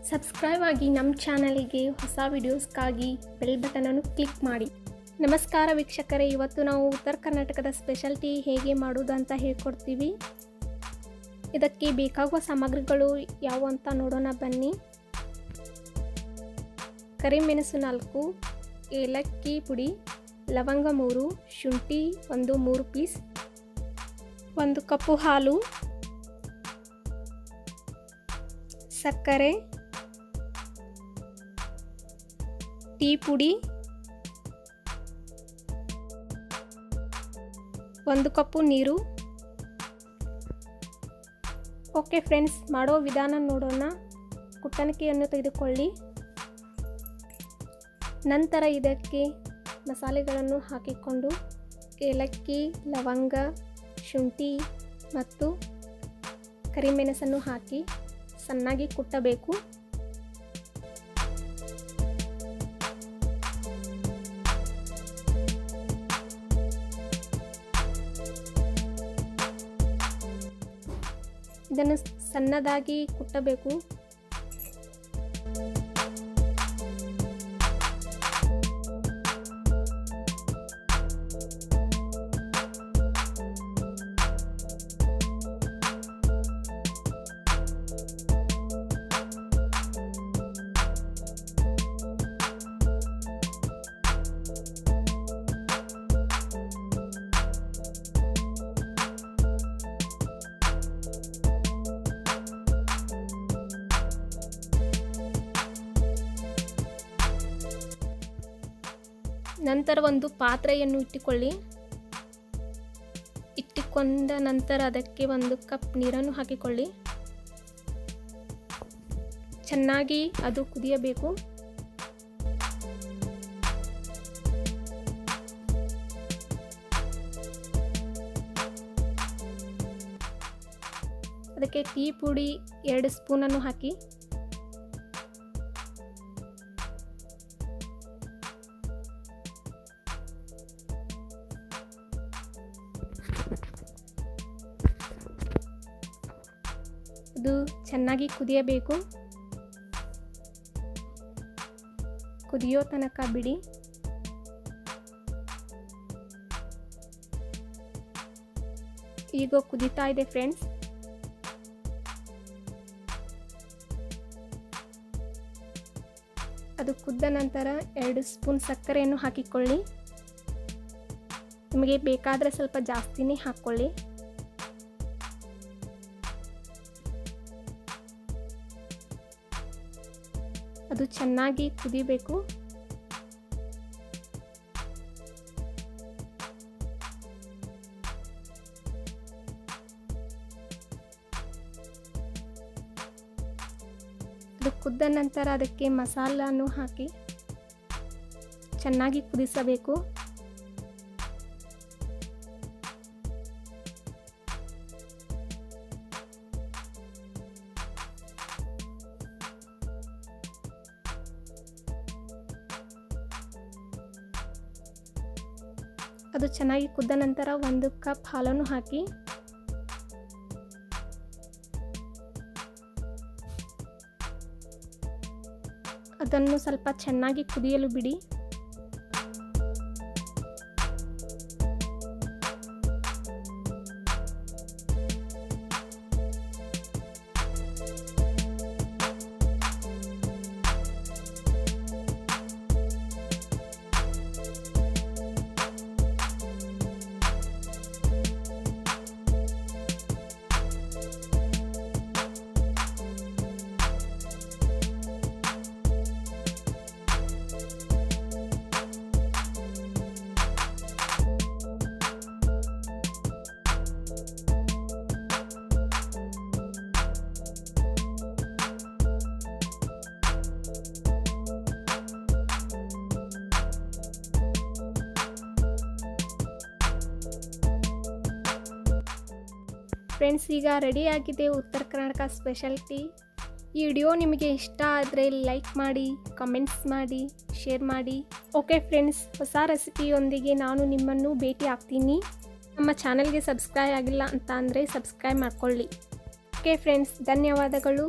Subscribe ಆಗಿ ನಮ್ಮ ಚಾನಲಿಗೆ ಹೊಸ ವಿಡಿಯೋಸ್ಗಾಗಿ ಬೆಲ್ ಬಟನ್ ಅನ್ನು ಕ್ಲಿಕ್ ಮಾಡಿ. ನಮಸ್ಕಾರ ವೀಕ್ಷಕರೇ, ಇವತ್ತು ನಾವು ಉತ್ತರ ಕರ್ನಾಟಕದ ಸ್ಪೆಷಲ್ ಟೀ ಹೇಗೆ ಮಾಡೋದು ಅಂತ ಹೇಳ್ಕೊಡ್ತೀವಿ. ಇದಕ್ಕೆ ಬೇಕಾಗುವ ಸಾಮಗ್ರಿಗಳು ಯಾವುವು ಅಂತ ನೋಡೋಣ ಬನ್ನಿ. ಕರಿಮೆಣಸು 4, ಏಲಕ್ಕಿ ಪುಡಿ, ಲವಂಗ 3, ಶುಂಠಿ 3 ಪೀಸ್, 1 ಕಪ್ಪು ಹಾಲು, ಸಕ್ಕರೆ, ಟೀ ಪುಡಿ, 1 ಕಪ್ಪು ನೀರು. ಓಕೆ ಫ್ರೆಂಡ್ಸ್, ಮಾಡೋ ವಿಧಾನ ನೋಡೋಣ. ಕುಟ್ಟಣಿಕೆಯನ್ನು ತೆಗೆದುಕೊಳ್ಳಿ. ನಂತರ ಇದಕ್ಕೆ ಮಸಾಲೆಗಳನ್ನು ಹಾಕಿಕೊಂಡು ಏಲಕ್ಕಿ, ಲವಂಗ, ಶುಂಠಿ ಮತ್ತು ಕರಿಮೆಣಸನ್ನು ಹಾಕಿ ಚೆನ್ನಾಗಿ ಕುಟ್ಟಬೇಕು. ಇದನ್ನು ಸಣ್ಣದಾಗಿ ಕುಟ್ಟಬೇಕು. ನಂತರ ಒಂದು ಪಾತ್ರೆಯನ್ನು ಇಟ್ಟುಕೊಂಡ ನಂತರ ಅದಕ್ಕೆ 1 ಕಪ್ ನೀರನ್ನು ಹಾಕಿಕೊಳ್ಳಿ. ಚೆನ್ನಾಗಿ ಅದು ಕುದಿಯಬೇಕು. ಅದಕ್ಕೆ ಟೀ ಪುಡಿ 2 ಸ್ಪೂನನ್ನು ಹಾಕಿ. ಅದು ಚೆನ್ನಾಗಿ ಕುದಿಯಬೇಕು. ಕುದಿಯೋ ತನಕ ಬಿಡಿ. ಈಗ ಕುದೀತಾ ಇದೆ ಫ್ರೆಂಡ್ಸ್. ಅದು ಕುದ್ದ ನಂತರ 2 ಸ್ಪೂನ್ ಸಕ್ಕರೆಯನ್ನು ಹಾಕಿಕೊಳ್ಳಿ. ನಿಮಗೆ ಬೇಕಾದರೆ ಸ್ವಲ್ಪ ಜಾಸ್ತಿನೇ ಹಾಕ್ಕೊಳ್ಳಿ. ಅದು ಚೆನ್ನಾಗಿ ಕುದಿಬೇಕು. ಅದು ಕುದ್ದ ನಂತರ ಅದಕ್ಕೆ ಮಸಾಲನ್ನು ಹಾಕಿ ಚೆನ್ನಾಗಿ ಕುದಿಸಬೇಕು. ಅದು ಚೆನ್ನಾಗಿ ಕುದ್ದ ನಂತರ 1 ಕಪ್ ಹಾಲನ್ನು ಹಾಕಿ ಅದನ್ನು ಸ್ವಲ್ಪ ಚೆನ್ನಾಗಿ ಕುದಿಯಲು ಬಿಡಿ. ಫ್ರೆಂಡ್ಸ್, ಈಗ ರೆಡಿಯಾಗಿದೆ ಉತ್ತರ ಕರ್ನಾಟಕ ಸ್ಪೆಷಲ್ ಟೀ. ಈ ವಿಡಿಯೋ ನಿಮಗೆ ಇಷ್ಟ ಆದರೆ ಲೈಕ್ ಮಾಡಿ, ಕಮೆಂಟ್ಸ್ ಮಾಡಿ, ಶೇರ್ ಮಾಡಿ. ಓಕೆ ಫ್ರೆಂಡ್ಸ್, ಹೊಸ ರೆಸಿಪಿಯೊಂದಿಗೆ ನಾನು ನಿಮ್ಮನ್ನು ಭೇಟಿ ಆಗ್ತೀನಿ. ನಮ್ಮ ಚಾನಲ್ಗೆ ಸಬ್ಸ್ಕ್ರೈಬ್ ಆಗಿಲ್ಲ ಅಂತ ಅಂದರೆ ಸಬ್ಸ್ಕ್ರೈಬ್ ಮಾಡ್ಕೊಳ್ಳಿ. ಓಕೆ ಫ್ರೆಂಡ್ಸ್, ಧನ್ಯವಾದಗಳು.